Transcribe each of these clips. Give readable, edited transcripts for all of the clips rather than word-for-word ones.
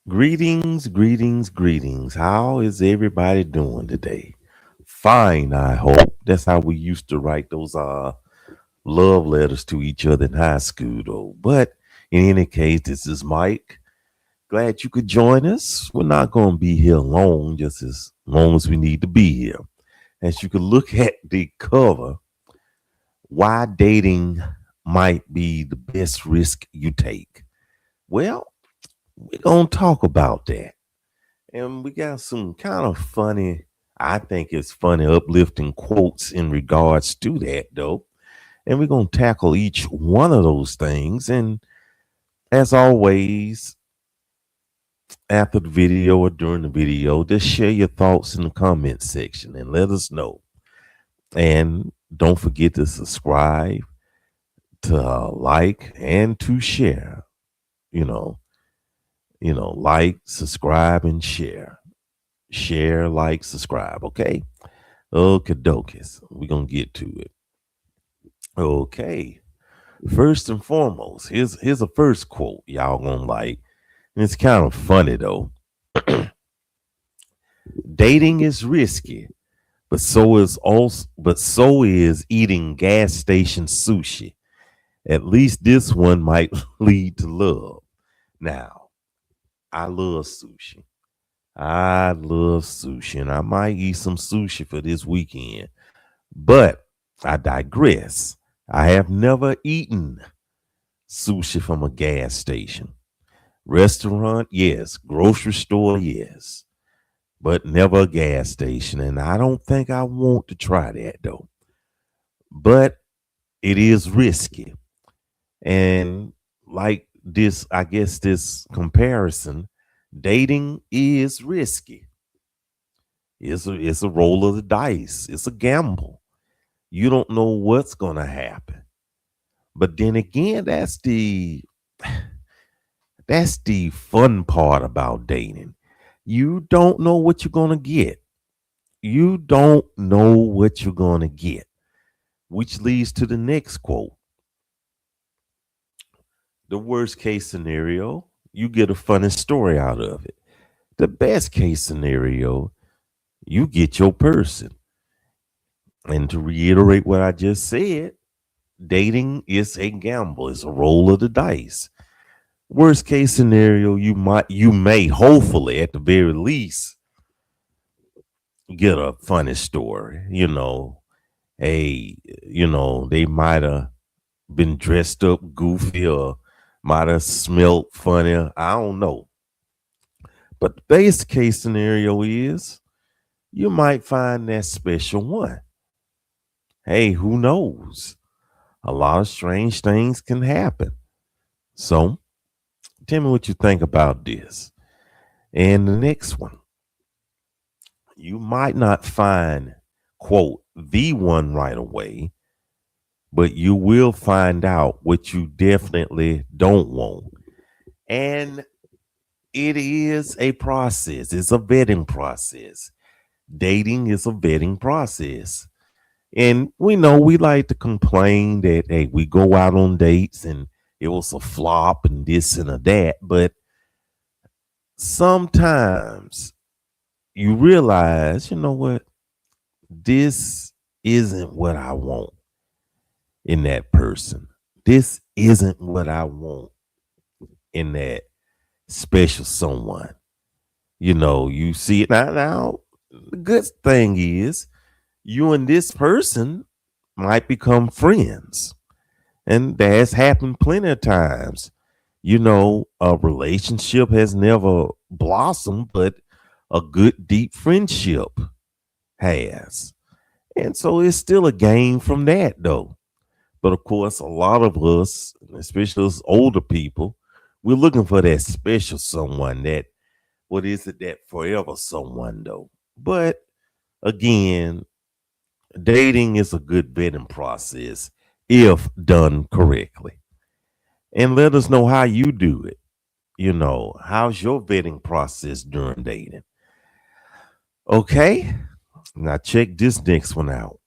Greetings, greetings, greetings. How is everybody doing today? Fine, I hope. That's how we used to write those love letters to each other in high school though. But in any case, this is Mike. Glad you could join us. We're not going to be here long, just as long as we need to be here. As you can look at the cover, why dating might be the best risk you take. Well, we're going to talk about that. And we got some kind of funny, I think it's funny, uplifting quotes in regards to that, though. And we're going to tackle each one of those things. And as always, after the video or during the video, just share your thoughts in the comment section and let us know. And don't forget to subscribe, to like, and to share. You know, like, subscribe, and share. Share, like, subscribe. Okay. Okay, dokes. We're gonna get to it. Okay. First and foremost, here's a first quote y'all gonna like. And it's kind of funny though. Dating is risky, but so is eating gas station sushi. At least this one might lead to love. Now, I love sushi. I love sushi, and I might eat some sushi for this weekend. But I digress. I have never eaten sushi from a gas station. Restaurant, yes. Grocery store, yes. But never a gas station. And I don't think I want to try that though. But it is risky. And like this, I guess this comparison, dating is risky. It's a roll of the dice. It's a gamble. You don't know what's gonna happen. But then again, that's the fun part about dating. You don't know what you're going to get. You don't know what you're going to get, which leads to the next quote. The worst case scenario, you get a funny story out of it. The best case scenario, you get your person. And to reiterate what I just said, dating is a gamble, it's a roll of the dice. Worst case scenario, you may hopefully at the very least get a funny story. They might have been dressed up goofy or might have smelled funny. I don't know. But the base case scenario is you might find that special one. Hey, who knows? A lot of strange things can happen. So tell me what you think about this. And the next one, you might not find, quote, the one right away, but you will find out what you definitely don't want. And it is a process, it's a vetting process. Dating is a vetting process. And we know we like to complain that, hey, we go out on dates and it was a flop and this and a that. But sometimes you realize, you know what? This isn't what I want in that person. This isn't what I want in that special someone. You see it now. The good thing is you and this person might become friends. And that has happened plenty of times. A relationship has never blossomed, but a good deep friendship has. And so it's still a game from that though. But of course, a lot of us, especially us older people, we're looking for that special someone, that what is it, that forever someone though. But again, dating is a good vetting process if done correctly. And let us know how you do it. How's your vetting process during dating? Okay, now check this next one out.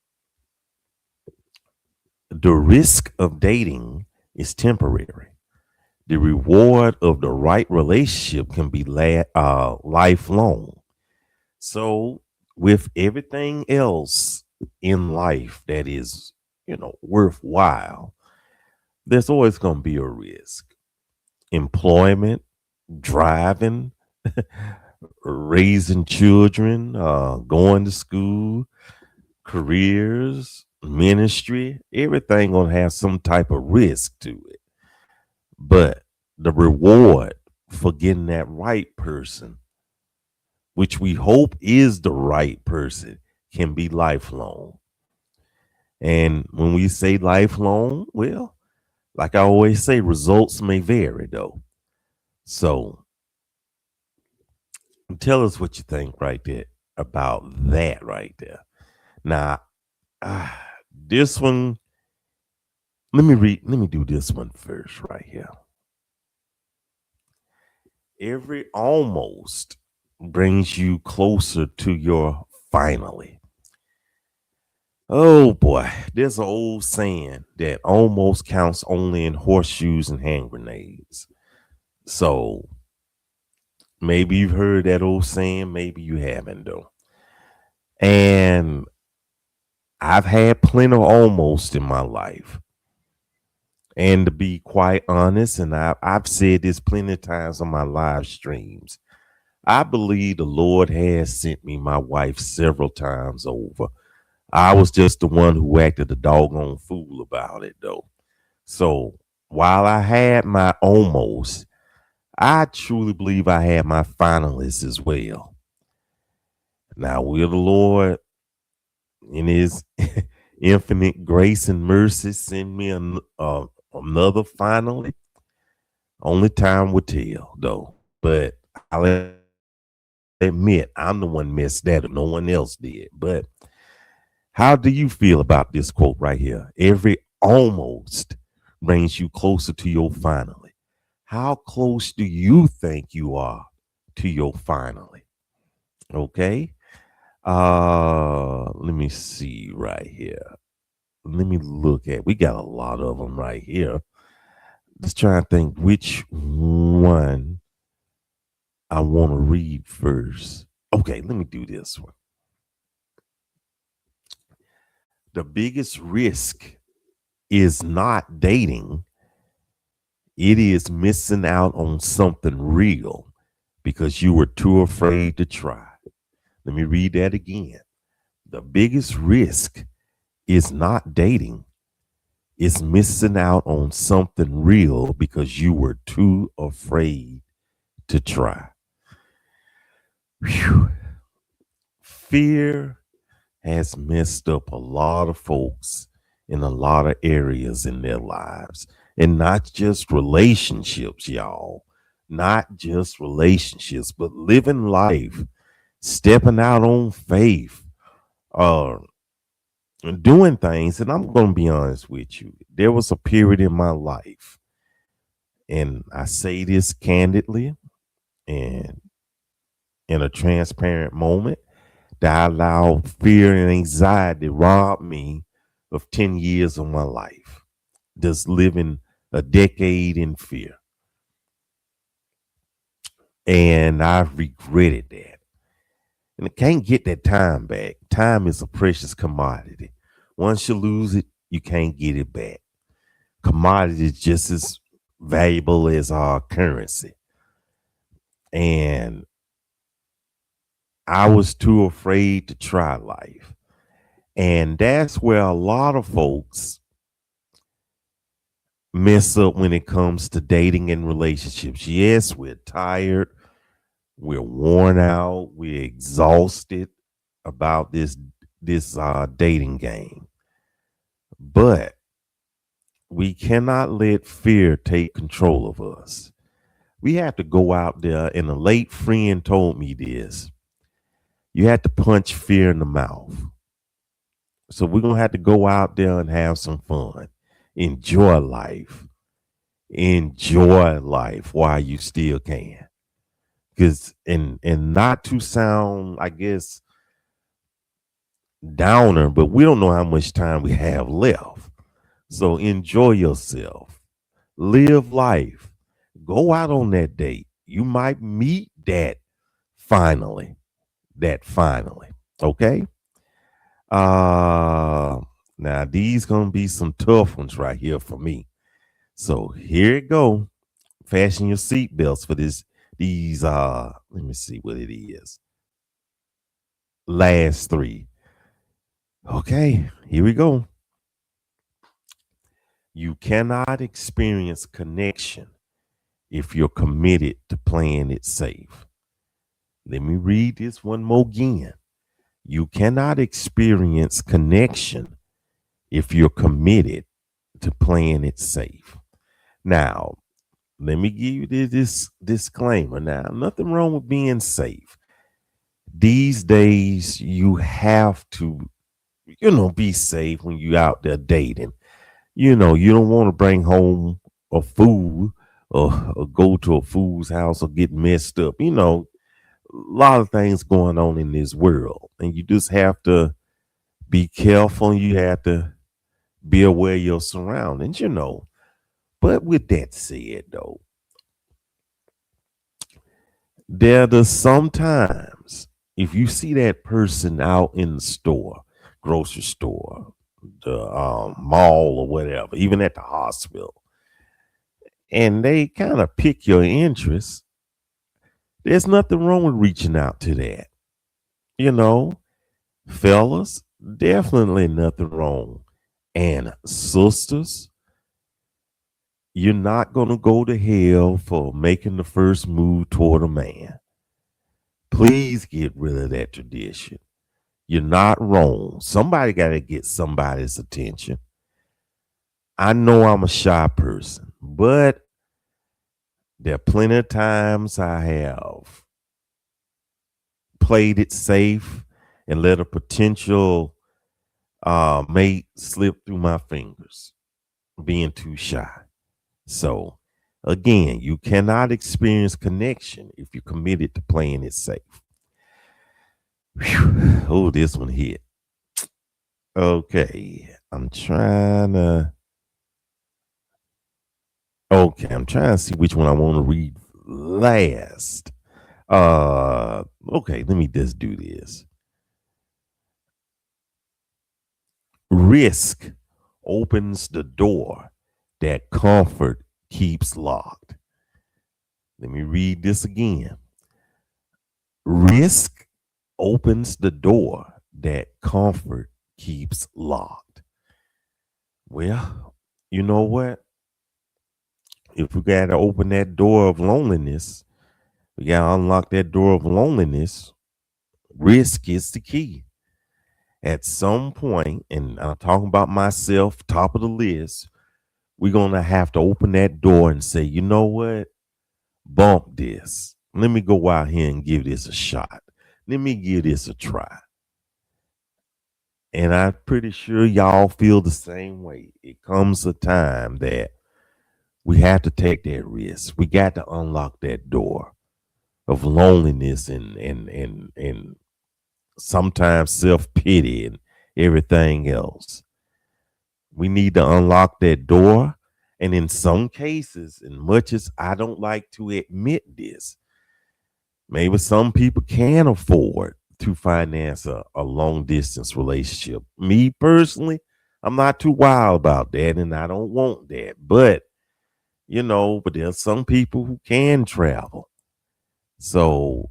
The risk of dating is temporary, The reward of the right relationship can be lifelong. So, with everything else in life that is, worthwhile, there's always going to be a risk. Employment, driving, raising children, going to school, careers, ministry, everything going to have some type of risk to it. But the reward for getting that right person, which we hope is the right person, can be lifelong. And when we say lifelong, well, like I always say, results may vary though. So tell us what you think right there about that right there. Now, this one, let me do this one first right here. Every almost brings you closer to your finally. Oh boy, there's an old saying that almost counts only in horseshoes and hand grenades. So maybe you've heard that old saying, maybe you haven't though. And I've had plenty of almost in my life. And to be quite honest, and I've said this plenty of times on my live streams, I believe the Lord has sent me my wife several times over. I was just the one who acted a doggone fool about it, though. So while I had my almost, I truly believe I had my finalists as well. Now, will the Lord, in His infinite grace and mercy, send me another finally? Only time will tell, though. But I'll admit I'm the one missed that, no one else did. But how do you feel about this quote right here? Every almost brings you closer to your finally. How close do you think you are to your finally? Okay. Let me see right here. Let me look at. We got a lot of them right here. Just trying to think which one I want to read first. Okay, let me do this one. The biggest risk is not dating, it is missing out on something real because you were too afraid to try. Let me read that again. The biggest risk is not dating, it's missing out on something real because you were too afraid to try. Whew. Fear has messed up a lot of folks in a lot of areas in their lives. And not just relationships, y'all. Not just relationships, but living life, stepping out on faith, uh, doing things. And I'm going to be honest with you. There was a period in my life, and I say this candidly and in a transparent moment, that I allowed fear and anxiety rob me of 10 years of my life, just living a decade in fear. And I've regretted that. And I can't get that time back. Time is a precious commodity. Once you lose it, you can't get it back. Commodity is just as valuable as our currency. And I was too afraid to try life. And that's where a lot of folks mess up when it comes to dating and relationships. Yes, we're tired, we're worn out, we're exhausted about this dating game. But we cannot let fear take control of us. We have to go out there, and a late friend told me this. You have to punch fear in the mouth. So we're gonna have to go out there and have some fun. Enjoy life. Enjoy life while you still can. Cause and not to sound, I guess, downer, but we don't know how much time we have left. So enjoy yourself. Live life. Go out on that date. You might meet finally, that finally. Okay. Uh Now these gonna be some tough ones right here for me. So here it go. Fasten your seatbelts for these let me see what it is. Last three. Okay, here we go. You cannot experience connection if you're committed to playing it safe. Let me read this one more again. You cannot experience connection if you're committed to playing it safe. Now, let me give you this disclaimer. Now, nothing wrong with being safe. These days, you have to, be safe when you're out there dating. You don't want to bring home a fool or go to a fool's house or get messed up. A lot of things going on in this world, and you just have to be careful. You have to be aware of your surroundings. But with that said, though, there's sometimes if you see that person out in the store, grocery store, the mall or whatever, even at the hospital, and they kind of pick your interest, there's nothing wrong with reaching out to that. You know, fellas, definitely nothing wrong. And sisters, you're not going to go to hell for making the first move toward a man. Please get rid of that tradition. You're not wrong. Somebody got to get somebody's attention. I know I'm a shy person, but there are plenty of times I have played it safe and let a potential mate slip through my fingers, being too shy. So, again, you cannot experience connection if you're committed to playing it safe. Whew. Oh, this one hit. Okay, I'm trying to see which one I want to read last. Okay, let me just do this. Risk opens the door that comfort keeps locked. Let me read this again. Risk opens the door that comfort keeps locked. Well, you know what? If we got to open that door of loneliness, we got to unlock that door of loneliness. Risk is the key. At some point, and I'm talking about myself, top of the list, we're going to have to open that door and say, you know what? Bump this. Let me go out here and give this a shot. Let me give this a try. And I'm pretty sure y'all feel the same way. It comes a time that we have to take that risk. We got to unlock that door of loneliness and sometimes self-pity and everything else. We need to unlock that door. And in some cases, and much as I don't like to admit this, maybe some people can afford to finance a long distance relationship. Me personally, I'm not too wild about that and I don't want that. But there's some people who can travel. So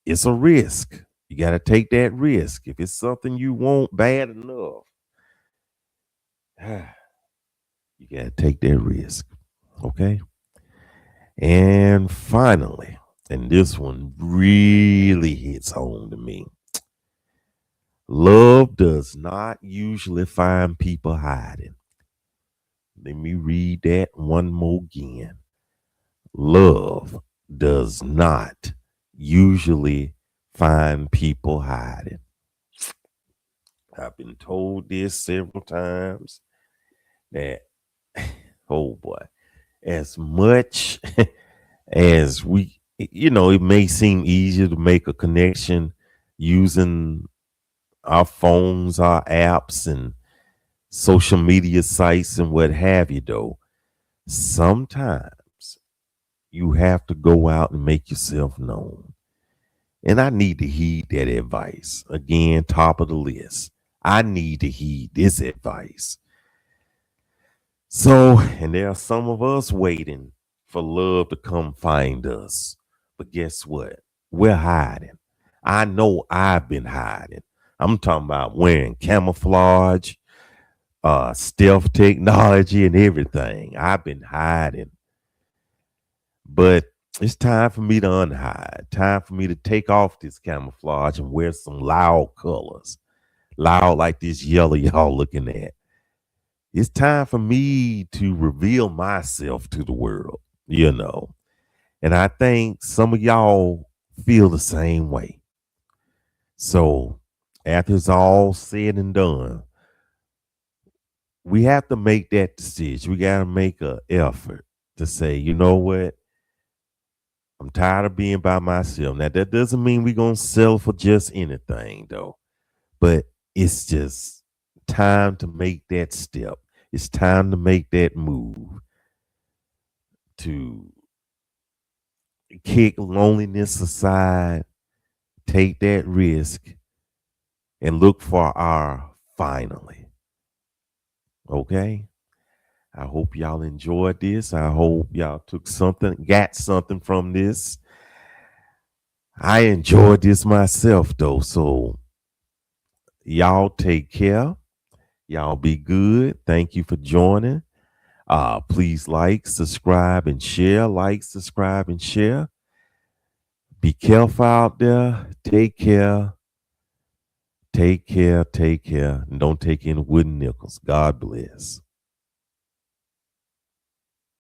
it's a risk. You got to take that risk. If it's something you want bad enough, you got to take that risk. Okay. And finally, and this one really hits home to me. Love does not usually find people hiding. Let me read that one more again. Love does not usually find people hiding. I've been told this several times that, oh boy, as much as it may seem easier to make a connection using our phones, our apps, and social media sites and what have you, though. Sometimes you have to go out and make yourself known. And I need to heed that advice. Again, top of the list. I need to heed this advice. So, and there are some of us waiting for love to come find us. But guess what? We're hiding. I know I've been hiding. I'm talking about wearing camouflage, stealth technology, and everything. I've been hiding. But it's time for me to unhide. Time for me to take off this camouflage and wear some loud colors. Loud like this yellow y'all looking at. It's time for me to reveal myself to the world, you know. And I think some of y'all feel the same way. So after it's all said and done, we have to make that decision. We got to make an effort to say, you know what? I'm tired of being by myself. Now, that doesn't mean we're going to settle for just anything, though. But it's just time to make that step. It's time to make that move to kick loneliness aside, take that risk, and look for our finally. Okay? I hope y'all enjoyed this. I hope y'all took something, got something from this. I enjoyed this myself, though. So y'all take care. Y'all be good. Thank you for joining. Please like, subscribe, and share. Like, subscribe, and share. Be careful out there. Take care. Take care. Take care. And don't take any wooden nickels. God bless.